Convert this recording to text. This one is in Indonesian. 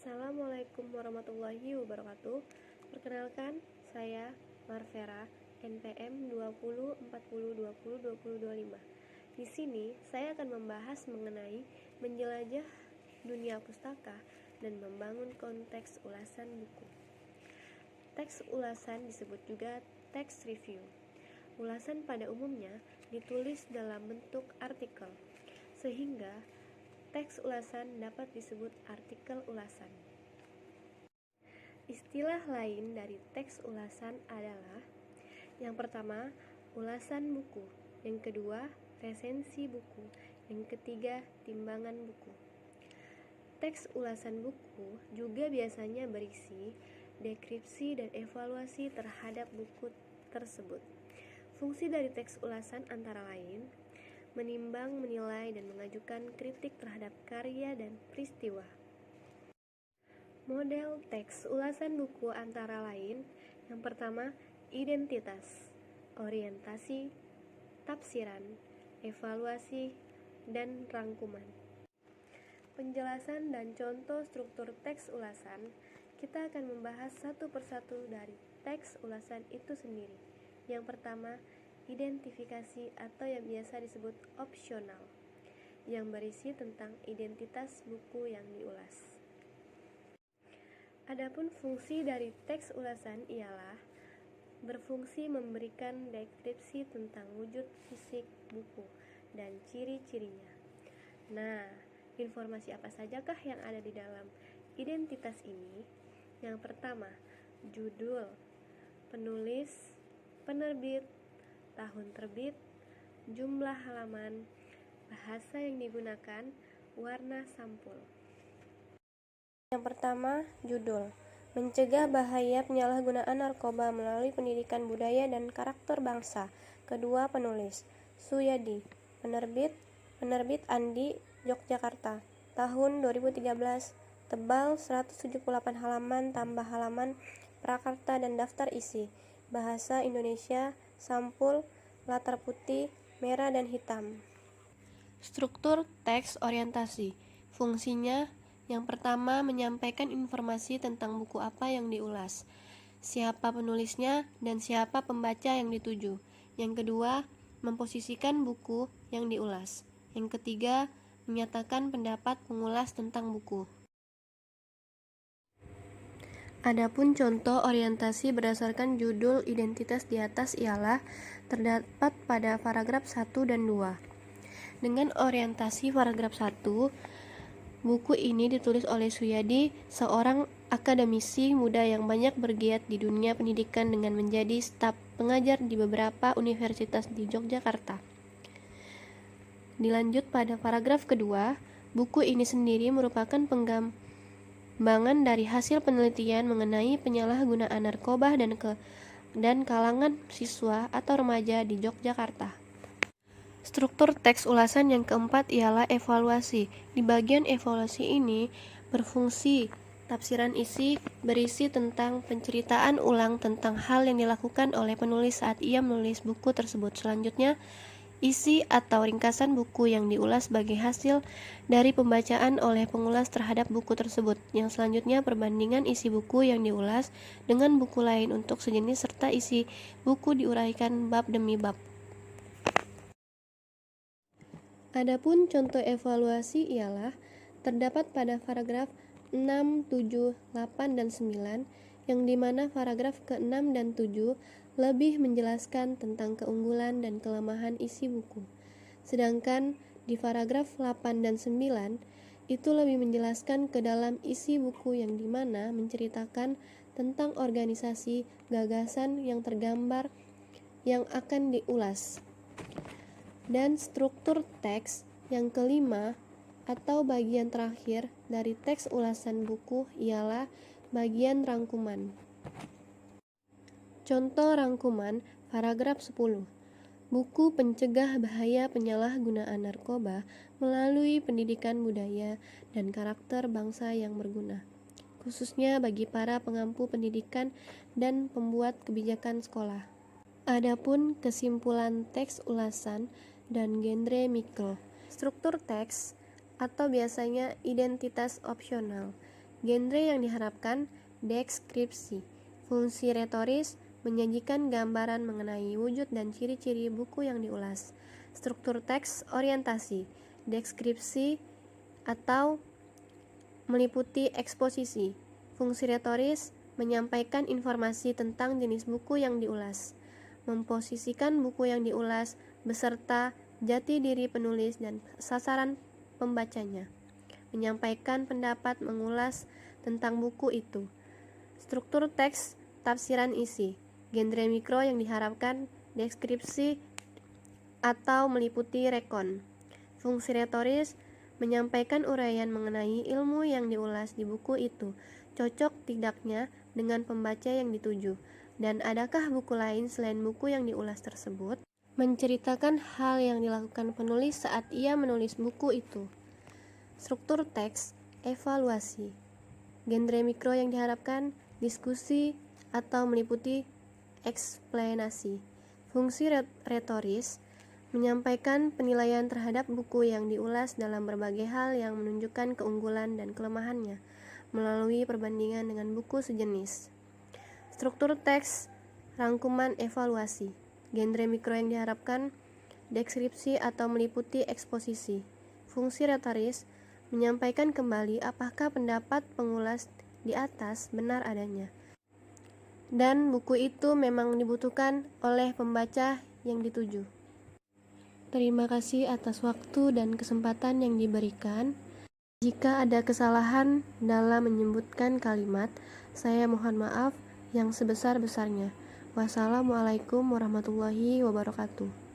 Assalamualaikum warahmatullahi wabarakatuh. Perkenalkan, saya Marvera, NPM 2040202025. Di sini saya akan membahas mengenai menjelajah dunia pustaka dan membangun konteks ulasan buku. Teks ulasan disebut juga teks review. Ulasan pada umumnya ditulis dalam bentuk artikel, sehingga teks ulasan dapat disebut artikel ulasan. Istilah lain dari teks ulasan adalah: yang pertama, ulasan buku; yang kedua, resensi buku; yang ketiga, timbangan buku. Teks ulasan buku juga biasanya berisi deskripsi dan evaluasi terhadap buku tersebut. Fungsi dari teks ulasan antara lain menimbang, menilai, dan mengajukan kritik terhadap karya dan peristiwa. Model teks ulasan buku antara lain: yang pertama, identitas, orientasi, tafsiran, evaluasi, dan rangkuman. Penjelasan dan contoh struktur teks ulasan. Kita akan membahas satu persatu dari teks ulasan itu sendiri. Yang pertama, identifikasi atau yang biasa disebut opsional, yang berisi tentang identitas buku yang diulas. Adapun fungsi dari teks ulasan ialah berfungsi memberikan deskripsi tentang wujud fisik buku dan ciri-cirinya. Nah, informasi apa sajakah yang ada di dalam identitas ini? Yang pertama, judul, penulis, penerbit, tahun terbit, jumlah halaman, bahasa yang digunakan, warna sampul. Yang pertama, judul, mencegah bahaya penyalahgunaan narkoba melalui pendidikan budaya dan karakter bangsa. Kedua, penulis, Suyadi. Penerbit Andi, Yogyakarta, tahun 2013, tebal 178 halaman tambah halaman prakarta dan daftar isi, bahasa Indonesia, sampul, latar putih, merah dan hitam. Struktur teks orientasi. Fungsinya: yang pertama, menyampaikan informasi tentang buku apa yang diulas, siapa penulisnya, dan siapa pembaca yang dituju. Yang kedua, memposisikan buku yang diulas. Yang ketiga, menyatakan pendapat pengulas tentang buku. Adapun contoh orientasi berdasarkan judul identitas di atas ialah terdapat pada paragraf 1 dan 2. Dengan orientasi paragraf 1, buku ini ditulis oleh Suyadi, seorang akademisi muda yang banyak bergiat di dunia pendidikan dengan menjadi staf pengajar di beberapa universitas di Yogyakarta. Dilanjut pada paragraf kedua, buku ini sendiri merupakan pengembangan dari hasil penelitian mengenai penyalahgunaan narkoba dan kalangan siswa atau remaja di Yogyakarta. Struktur teks ulasan yang keempat ialah evaluasi. Di bagian evaluasi ini berfungsi tafsiran isi, berisi tentang penceritaan ulang tentang hal yang dilakukan oleh penulis saat ia menulis buku tersebut. Selanjutnya, isi atau ringkasan buku yang diulas sebagai hasil dari pembacaan oleh pengulas terhadap buku tersebut. Yang selanjutnya, perbandingan isi buku yang diulas dengan buku lain untuk sejenis serta isi buku diuraikan bab demi bab. Adapun contoh evaluasi ialah terdapat pada paragraf 6, 7, 8, dan 9, yang dimana paragraf ke-6 dan 7 lebih menjelaskan tentang keunggulan dan kelemahan isi buku. Sedangkan di paragraf 8 dan 9 itu lebih menjelaskan ke dalam isi buku yang dimana menceritakan tentang organisasi gagasan yang tergambar yang akan diulas. Dan struktur teks yang kelima atau bagian terakhir dari teks ulasan buku ialah bagian rangkuman. Contoh rangkuman paragraf 10. Buku pencegah bahaya penyalahgunaan narkoba melalui pendidikan budaya dan karakter bangsa yang berguna, khususnya bagi para pengampu pendidikan dan pembuat kebijakan sekolah. Adapun kesimpulan teks ulasan dan genre mikro. Struktur teks atau biasanya identitas opsional. Genre yang diharapkan, deskripsi. Fungsi retoris, menyajikan gambaran mengenai wujud dan ciri-ciri buku yang diulas. Struktur teks, orientasi, deskripsi atau meliputi eksposisi. Fungsi retoris, menyampaikan informasi tentang jenis buku yang diulas. Memposisikan buku yang diulas beserta jati diri penulis dan sasaran pembacanya. Menyampaikan pendapat mengulas tentang buku itu. Struktur teks, tafsiran isi. Genre mikro yang diharapkan, deskripsi atau meliputi rekon. Fungsi retoris, menyampaikan uraian mengenai ilmu yang diulas di buku itu, cocok tidaknya dengan pembaca yang dituju, dan adakah buku lain selain buku yang diulas tersebut. Menceritakan hal yang dilakukan penulis saat ia menulis buku itu. Struktur teks, evaluasi. Genre mikro yang diharapkan, diskusi atau meliputi eksplanasi. Fungsi retoris, menyampaikan penilaian terhadap buku yang diulas dalam berbagai hal yang menunjukkan keunggulan dan kelemahannya melalui perbandingan dengan buku sejenis. Struktur teks, rangkuman evaluasi. Genre mikro yang diharapkan, deskripsi atau meliputi eksposisi. Fungsi retoris, menyampaikan kembali apakah pendapat pengulas di atas benar adanya, dan buku itu memang dibutuhkan oleh pembaca yang dituju. Terima kasih atas waktu dan kesempatan yang diberikan. Jika ada kesalahan dalam menyebutkan kalimat, saya mohon maaf yang sebesar-besarnya. Wassalamualaikum warahmatullahi wabarakatuh.